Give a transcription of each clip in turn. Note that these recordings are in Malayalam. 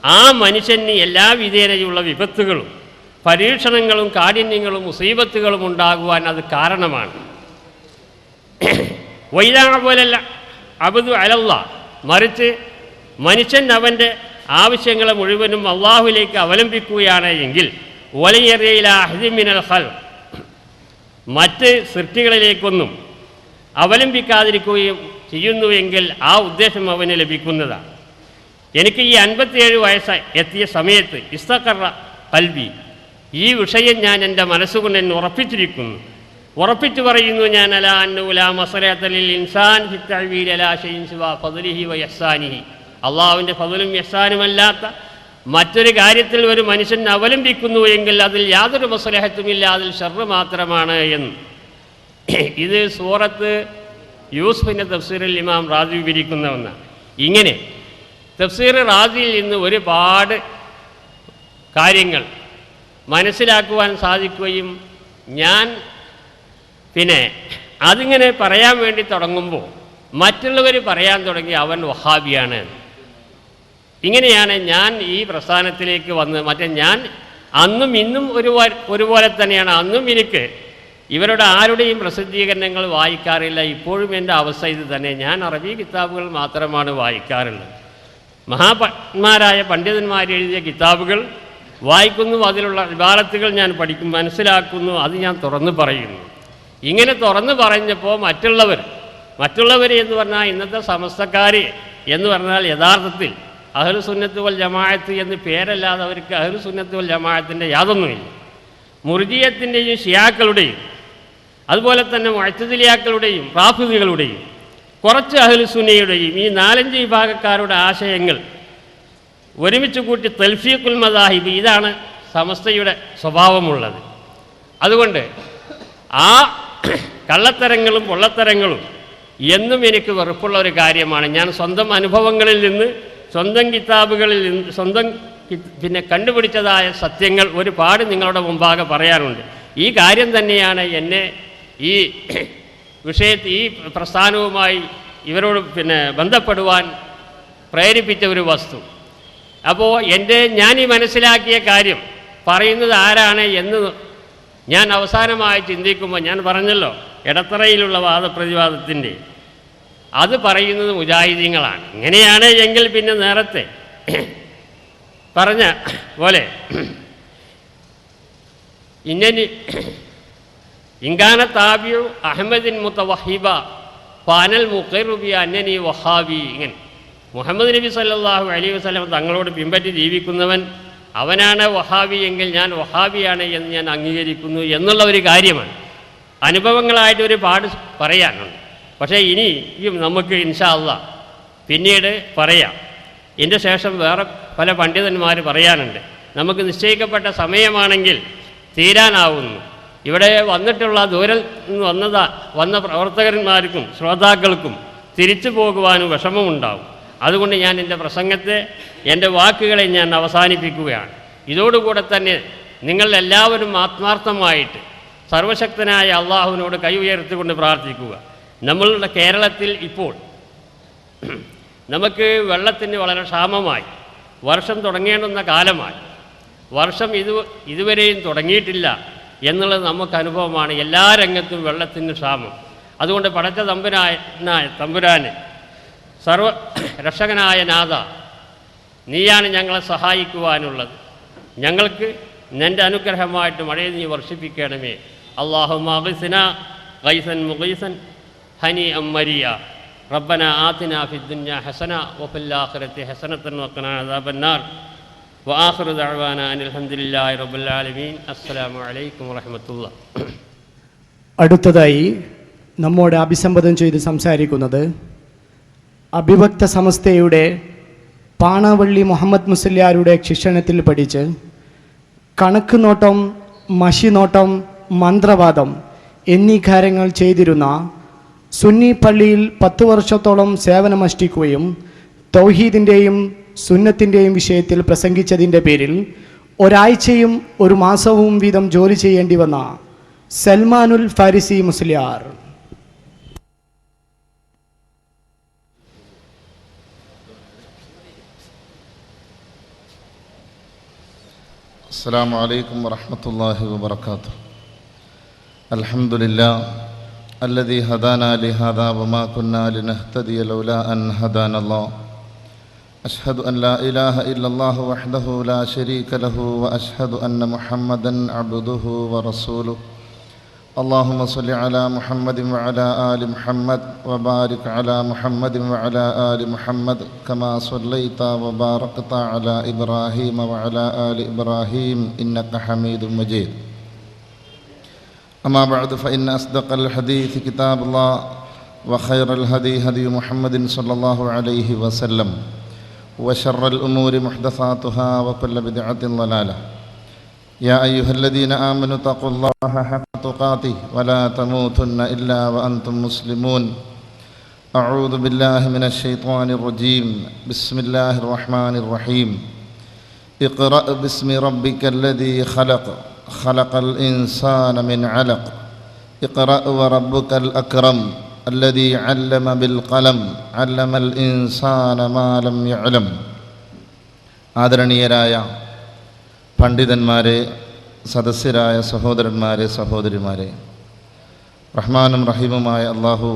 ആ മനുഷ്യന് എല്ലാ വിധേനയുള്ള വിപത്തുകളും പരീക്ഷണങ്ങളും കാഠിന്യങ്ങളും മുസീബത്തുകളും ഉണ്ടാകുവാൻ അത് കാരണമാണ്. വൈദാ പോലല്ല അബ്ദു അലല്ലാ, മറിച്ച് മനുഷ്യൻ അവൻ്റെ ആവശ്യങ്ങളെ മുഴുവനും അള്ളാഹുവിലേക്ക് അവലംബിക്കുകയാണ് എങ്കിൽ വലയറിയില അഹ്ദിമിനൽ ഖൽഖ്, മറ്റ് സൃഷ്ടികളിലേക്കൊന്നും അവലംബിക്കാതിരിക്കുകയും ചെയ്യുന്നുവെങ്കിൽ ആ ഉദ്ദേശം അവന് ലഭിക്കുന്നതാണ്. എനിക്ക് ഈ 57 വയസ്സ് എത്തിയ സമയത്ത് ഇസ്തഖറ ഖൽബി, ഈ വിഷയം ഞാൻ എൻ്റെ മനസ്സുകൊണ്ട് എന്നെ ഉറപ്പിച്ചു പറയുന്നു ഞാൻ അലാ അന്നഹു ലാ മസ്ലഹത്തലിൽ ഇൻസാൻ ഫി തഅ്വീൽ അലാ ഷൈഇൻ സിവാ ഫദ്ലിഹി വ ഇഹ്സാനിഹി, അള്ളാഹുവിൻ്റെ ഫദ്ലും ഇഹ്സാനുമല്ലാത്ത മറ്റൊരു കാര്യത്തിൽ ഒരു മനുഷ്യൻ അവലംബിക്കുന്നു എങ്കിൽ അതിൽ യാതൊരു മസ്ലഹത്തുമില്ല, അതിൽ ഷർറ് മാത്രമാണ് എന്ന്. ഇത് സൂറത്ത് യൂസുഫിൻ്റെ തഫ്സീറിൽ ഇമാം റാസി വിവരിക്കുന്ന ഒന്നാണ്. ഇങ്ങനെ തഫ്സീർ റാസിയിൽ നിന്ന് ഒരുപാട് കാര്യങ്ങൾ മനസ്സിലാക്കുവാൻ സാധിക്കുകയും ഞാൻ അതിങ്ങനെ പറയാൻ വേണ്ടി തുടങ്ങുമ്പോൾ മറ്റുള്ളവർ പറയാൻ തുടങ്ങി അവൻ വഹാബിയാണ്. ഇങ്ങനെയാണ് ഞാൻ ഈ പ്രസ്ഥാനത്തിലേക്ക് വന്നത്. ഞാൻ അന്നും ഇന്നും ഒരുപോലെ തന്നെയാണ്. അന്നും എനിക്ക് ഇവരുടെ ആരുടെയും പ്രസിദ്ധീകരണങ്ങൾ വായിക്കാറില്ല. ഇപ്പോഴും എൻ്റെ അവസ്ഥ ഇത് തന്നെ. ഞാൻ അറബി കിതാബുകൾ മാത്രമാണ് വായിക്കാറുള്ളത്. മഹാന്മാരായ പണ്ഡിതന്മാർ എഴുതിയ കിതാബുകൾ വായിക്കുന്നു, അതിലുള്ള ഇബാറത്തുകൾ ഞാൻ പഠിക്കും, മനസ്സിലാക്കുന്നു, അത് ഞാൻ തുറന്നു പറയുന്നു. ഇങ്ങനെ തുറന്നു പറഞ്ഞപ്പോൾ മറ്റുള്ളവർ എന്ന് പറഞ്ഞാൽ ഇന്നത്തെ സമസ്തക്കാർ എന്ന് പറഞ്ഞാൽ യഥാർത്ഥത്തിൽ അഹ്ലു സുന്നത്ത് വൽ ജമാഅത്ത് എന്ന് പേരല്ലാതെ അവർക്ക് അഹ്ലു സുന്നത്ത് വൽ ജമാഅത്തിൻ്റെ യാതൊന്നുമില്ല. മുർജിയത്തിൻ്റെയും ഷിയാക്കളുടെയും അതുപോലെ തന്നെ മുഅ്തസിലിയാക്കളുടെയും റാഫിദികളുടെയും കുറച്ച് അഹ്ലു സുന്നയുടെയും ഈ 4-5 വിഭാഗക്കാരുടെ ആശയങ്ങൾ ഒരുമിച്ച് കൂട്ടി തൽഫീഖുൽ മദാഹിബ്, ഇതാണ് സമസ്തയുടെ സ്വഭാവമുള്ളത്. അതുകൊണ്ട് ആ കള്ളത്തരങ്ങളും പൊള്ളത്തരങ്ങളും എന്നും എനിക്ക് വെറുപ്പുള്ള ഒരു കാര്യമാണ്. ഞാൻ സ്വന്തം അനുഭവങ്ങളിൽ നിന്ന്, സ്വന്തം കിതാബുകളിൽ നിന്ന് കണ്ടുപിടിച്ചതായ സത്യങ്ങൾ ഒരുപാട് നിങ്ങളുടെ മുമ്പാകെ പറയാനുണ്ട്. ഈ കാര്യം തന്നെയാണ് എന്നെ ഈ വിഷയത്തിൽ ഈ പ്രസ്ഥാനവുമായി ഇവരോട് ബന്ധപ്പെടുവാൻ പ്രേരിപ്പിച്ച ഒരു വസ്തു. അപ്പോൾ ഞാൻ ഈ മനസ്സിലാക്കിയ കാര്യം പറയുന്നത് ആരാണ് എന്ന് ഞാൻ അവസാനമായി ചിന്തിക്കുമ്പോൾ ഞാൻ പറഞ്ഞല്ലോ, ഇടത്തറയിലുള്ള വാദപ്രതിവാദത്തിൻ്റെ അത് പറയുന്നത് മുജാഹിദീങ്ങളാണ്. ഇങ്ങനെയാണ് എങ്കിൽ പിന്നെ നേരത്തെ പറഞ്ഞ പോലെ ഇൻകാന താബിഉ അഹ്മദിൻ മുതവഹിബ ഫാനൽ മുഖിറുബി അന്നനി വഹാബി. ഇങ്ങനെ മുഹമ്മദ് നബി സല്ലല്ലാഹു അലൈഹി വസല്ലം തങ്ങളോട് പിൻപറ്റി ജീവിക്കുന്നവൻ അവനാണ് വഹാബി എങ്കിൽ ഞാൻ വഹാബിയാണ് എന്ന് ഞാൻ അംഗീകരിക്കുന്നു എന്നുള്ള ഒരു കാര്യമാണ്. അനുഭവങ്ങളായിട്ട് ഒരുപാട് പറയാനുണ്ട്. പക്ഷേ ഇനിയും നമുക്ക് ഇൻഷാ അല്ലാഹ് പിന്നീട് പറയാം. എൻ്റെ ശേഷം വേറെ പല പണ്ഡിതന്മാർ പറയാനുണ്ട്. നമുക്ക് നിശ്ചയിക്കപ്പെട്ട സമയമാണെങ്കിൽ തീരാനാവുന്നു. ഇവിടെ വന്നിട്ടുള്ള ദൂരം വന്ന പ്രവർത്തകന്മാർക്കും ശ്രോതാക്കൾക്കും തിരിച്ചു പോകുവാനും വിഷമമുണ്ടാവും. അതുകൊണ്ട് ഞാൻ എൻ്റെ പ്രസംഗത്തെ, എൻ്റെ വാക്കുകളെ ഞാൻ അവസാനിപ്പിക്കുകയാണ്. ഇതോടുകൂടെ തന്നെ നിങ്ങളെല്ലാവരും ആത്മാർത്ഥമായിട്ട് സർവശക്തനായ അള്ളാഹുവിനോട് കൈ ഉയർത്തിക്കൊണ്ട് പ്രാർത്ഥിക്കുക. നമ്മളുടെ കേരളത്തിൽ ഇപ്പോൾ നമുക്ക് വെള്ളത്തിന് വളരെ ക്ഷാമമായി, വർഷം തുടങ്ങേണ്ടുന്ന കാലമായി. വർഷം ഇതുവരെയും തുടങ്ങിയിട്ടില്ല എന്നുള്ളത് നമുക്ക് അനുഭവമാണ്. എല്ലാ രംഗത്തും വെള്ളത്തിന് ക്ഷാമം. അതുകൊണ്ട് പടച്ച തമ്പുരാന് സർവ രക്ഷകനായ നാഥ, നീയാണ് ഞങ്ങളെ സഹായിക്കുവാനുള്ളത്. ഞങ്ങൾക്ക് നിൻ്റെ അനുഗ്രഹമായിട്ട് മഴയെ നീ വർഷിപ്പിക്കണമേ. അല്ലാഹുമ്മ അഗ്സിനാ ഗൈസൻ മുഗീസൻ ഹനീഅൻ മരിയ. റബ്ബനാ ആതിനാ ഫിദ്ദുനിയാ ഹസന വഫിൽ ആഖിറതി ഹസനതൻ വഖിനാ അദാബന്നാർ. വആഖിറു ദഅവാനാ അനിൽ ഹംദുലില്ലാഹി റബ്ബിൽ ആലമീൻ. അസ്സലാമു അലൈക്കും വറഹ്മത്തുള്ളാഹി. അടുത്തതായി നമ്മോട് അഭിസംബോധന ചെയ്ത് സംസാരിക്കുന്നത് അഭിഭക്ത സമസ്തയുടെ പാണവള്ളി മുഹമ്മദ് മുസ്ലിയാരുടെ ശിക്ഷണത്തിൽ പഠിച്ച് കണക്ക് നോട്ടം, മഷിനോട്ടം, മന്ത്രവാദം എന്നീ കാര്യങ്ങൾ ചെയ്തിരുന്ന സുന്നി പള്ളിയിൽ 10 വർഷത്തോളം സേവനമനുഷ്ഠിക്കുകയും തൗഹീദിൻ്റെയും സുന്നത്തിൻ്റെയും വിഷയത്തിൽ പ്രസംഗിച്ചതിൻ്റെ പേരിൽ ഒരാഴ്ചയും ഒരു മാസവും വീതം ജോലി ചെയ്യേണ്ടി വന്ന സൽമാനുൽ ഫാരിസി മുസ്ലിയാർ. السلام عليكم ورحمة الله وبركاته. الحمد لله الذي هدانا لهذا وما كنا لنهتدي لولا أن هدانا الله. أشهد أن لا إله إلا الله وحده لا شريك له وأشهد أن محمدا عبده ورسوله. اللهم صل على محمد وعلى آل محمد وبارك على محمد وعلى آل محمد كما صليت وباركت على إبراهيم وعلى آل إبراهيم إنك حميد مجيد. أما بعد فإن أصدق الحديث كتاب الله وخير الهدي هدي محمد صلى الله عليه وسلم وشر الأمور محدثاتها وكل بدعة ضلالة. يا أيها الذين آمنوا اتقوا الله حق تقاته ولا تموتن إلا وأنتم مسلمون. أعوذ بالله من الشيطان الرجيم. بسم الله الرحمن الرحيم. اقرأ باسم ربك الذي خلق خلق الإنسان من علق اقرأ وربك الأكرم الذي علم بالقلم علم الإنسان ما لم يعلم. ആദരണീയരായ പണ്ഡിതന്മാരെ, സദസ്യരായ സഹോദരന്മാരെ, സഹോദരിമാരെ, റഹ്മാനും റഹീമുമായ അള്ളാഹു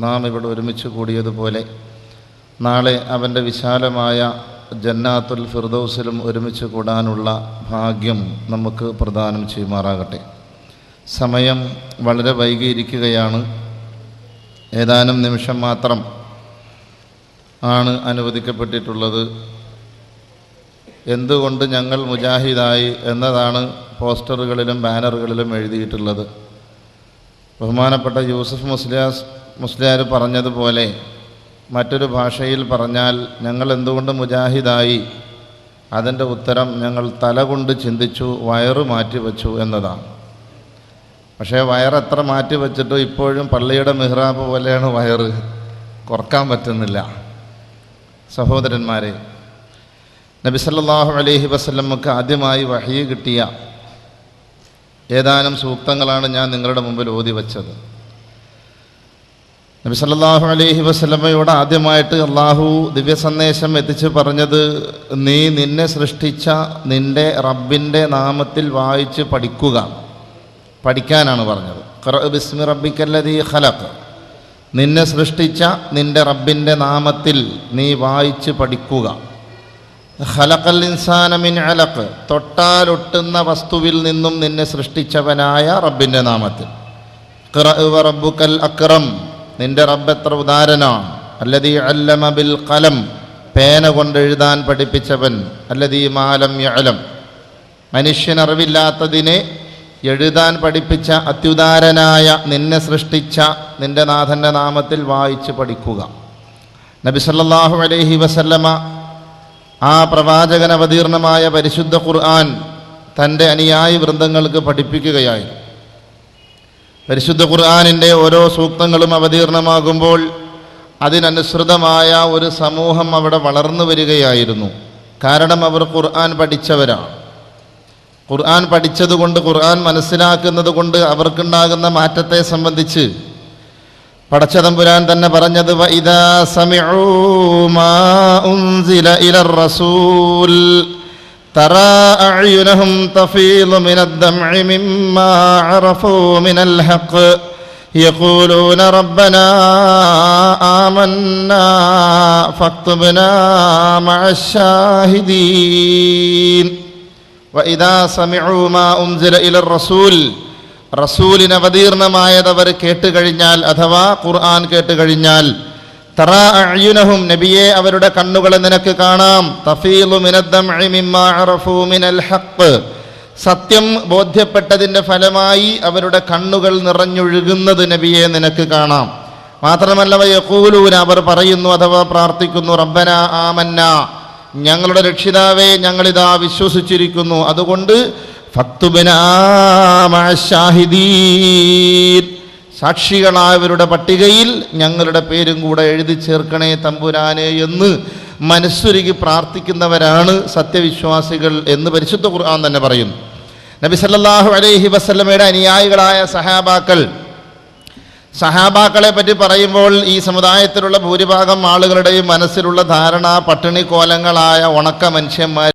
നാം ഇവിടെ ഒരുമിച്ച് കൂടിയതുപോലെ നാളെ അവൻ്റെ വിശാലമായ ജന്നാത്തുൽ ഫിർദൗസിലും ഒരുമിച്ച് കൂടാനുള്ള ഭാഗ്യം നമുക്ക് പ്രദാനം ചെയ്യുമാറാകട്ടെ. സമയം വളരെ വൈകിയിരിക്കുകയാണ്. ഏതാനും നിമിഷം മാത്രം ആണ് അനുവദിക്കപ്പെട്ടിട്ടുള്ളത്. എന്തുകൊണ്ട് ഞങ്ങൾ മുജാഹിദായി എന്നതാണ് പോസ്റ്ററുകളിലും ബാനറുകളിലും എഴുതിയിട്ടുള്ളത്. ബഹുമാനപ്പെട്ട യൂസഫ് മുസ്ലിയാർ പറഞ്ഞതുപോലെ മറ്റൊരു ഭാഷയിൽ പറഞ്ഞാൽ ഞങ്ങൾ എന്തുകൊണ്ട് മുജാഹിദായി, അതിൻ്റെ ഉത്തരം ഞങ്ങൾ തല കൊണ്ട് ചിന്തിച്ചു, വയറ് മാറ്റിവെച്ചു എന്നതാണ്. പക്ഷേ വയറെത്ര മാറ്റിവെച്ചിട്ടും ഇപ്പോഴും പള്ളിയുടെ മിഹ്റാബ് പോലെയാണ് വയറ്, കുറക്കാൻ പറ്റുന്നില്ല. സഹോദരന്മാരെ, നബി സല്ലല്ലാഹു അലൈഹി വസല്ലമക്ക് ആദ്യമായി വഹ്യ് കിട്ടിയ ഏതാനും സൂക്തങ്ങളാണ് ഞാൻ നിങ്ങളുടെ മുമ്പിൽ ഓതി വച്ചത്. നബി സല്ലല്ലാഹു അലൈഹി വസല്ലമയോട് ആദ്യമായിട്ട് അള്ളാഹു ദിവ്യ സന്ദേശം എത്തിച്ച് പറഞ്ഞത്, നീ നിന്നെ സൃഷ്ടിച്ച നിൻ്റെ റബ്ബിൻ്റെ നാമത്തിൽ വായിച്ച് പഠിക്കുക, പഠിക്കാനാണ് പറഞ്ഞത്. ഖറഅ ബിസ്മി റബ്ബിക്കല്ലദീ ഖലഖ്, നിന്നെ സൃഷ്ടിച്ച നിൻ്റെ റബ്ബിൻ്റെ നാമത്തിൽ നീ വായിച്ച് പഠിക്കുക. ഖലഖൽ ഇൻസാന മിൻ അലഖ്, തൊട്ടാലൊട്ടുന്ന വസ്തുവിൽ നിന്നും നിന്നെ സൃഷ്ടിച്ചവനായ റബ്ബിൻ്റെ നാമത്തിൽ. ഖറഅ വറബ്ബുക്കൽ അക്രം, നിന്റെ റബ്ബ് എത്ര ഉദാരനാണ്. അല്ലദീ അല്ലമ ബിൽ ഖലം, പേന കൊണ്ട് എഴുതാൻ പഠിപ്പിച്ചവൻ. അല്ലദീ മാ ലം യഅലം, മനുഷ്യനറിവില്ലാത്തതിനെ എഴുതാൻ പഠിപ്പിച്ച അത്യുദാരനായ നിന്നെ സൃഷ്ടിച്ച നിന്റെ നാഥൻ്റെ നാമത്തിൽ വായിച്ച് പഠിക്കുക. നബി സല്ലല്ലാഹു അലൈഹി വസല്ലമ ആ പ്രവാചകൻ അവതീർണമായ പരിശുദ്ധ ഖുർആൻ തൻ്റെ അനുയായി വൃന്ദങ്ങൾക്ക് പഠിപ്പിക്കുകയായി. പരിശുദ്ധ ഖുർആനിൻ്റെ ഓരോ സൂക്തങ്ങളും അവതീർണമാകുമ്പോൾ അതിനനുസൃതമായ ഒരു സമൂഹം അവിടെ വളർന്നു വരികയായിരുന്നു. കാരണം അവർ ഖുർആൻ പഠിച്ചവരാണ്. ഖുർആൻ പഠിച്ചതുകൊണ്ട്, ഖുർആൻ മനസ്സിലാക്കുന്നത് കൊണ്ട് അവർക്കുണ്ടാകുന്ന മാറ്റത്തെ സംബന്ധിച്ച് പടച്ചതമ്പുരാൻ തന്നെ പറഞ്ഞത്, വഇദാ സമിഉ മാ ഉൻസില ഇലർ റസൂൽ തറാ അഅ്യുനഹും തഫീളു മിനദ്ദംഇ മിമ്മാ അറഫൂ മിനൽ ഹഖ് യഖൂലൂന റബ്ബനാ ആമന്നാ ഫക്തുബ്നാ മഅശ്ശാഹിദീൻ. വഇദാ സമിഉ മാ ഉൻസില ഇലർ റസൂൽ, റസൂലിന് അവതീർണമായതവർ കേട്ടുകഴിഞ്ഞാൽ, അഥവാ ഖുർആൻ കേട്ടുകഴിഞ്ഞാൽ, തറാ അഅ്യുനഹും, നബിയെ അവരുടെ കണ്ണുകളെ നിനക്ക് കാണാം, തഫീളു മിനദ്ദംഇ മിമ്മാ അറഫൂ മിനൽ ഹഖ്, സത്യം ബോധ്യപ്പെട്ടതിൻ്റെ ഫലമായി അവരുടെ കണ്ണുകൾ നിറഞ്ഞൊഴുകുന്നത് നബിയെ നിനക്ക് കാണാം. മാത്രമല്ല വയഖൂലൂന, അവർ പറയുന്നു അഥവാ പ്രാർത്ഥിക്കുന്നു, റബ്ബനാ ആമന്നാ, ഞങ്ങളുടെ രക്ഷിതാവേ ഞങ്ങളിതാ വിശ്വസിച്ചിരിക്കുന്നു, അതുകൊണ്ട് ഫക്തുബ്നാ മഅശ്ശാഹിദീൻ, സാക്ഷികളായവരുടെ പട്ടികയിൽ ഞങ്ങളുടെ പേരും കൂടെ എഴുതി ചേർക്കണേ തമ്പുരാനെ എന്ന് മനസ്സുരുകി പ്രാർത്ഥിക്കുന്നവരാണ് സത്യവിശ്വാസികൾ എന്ന് പരിശുദ്ധ ഖുർആൻ തന്നെ പറയുന്നു. നബി സല്ലല്ലാഹു അലൈഹി വസല്ലമയുടെ അനുയായികളായ സഹാബാക്കളെ പറ്റി പറയുമ്പോൾ ഈ സമുദായത്തിലുള്ള ഭൂരിഭാഗം ആളുകളുടെയും മനസ്സിലുള്ള ധാരണ പട്ടിണി കോലങ്ങളായ ഉണക്ക മനുഷ്യന്മാർ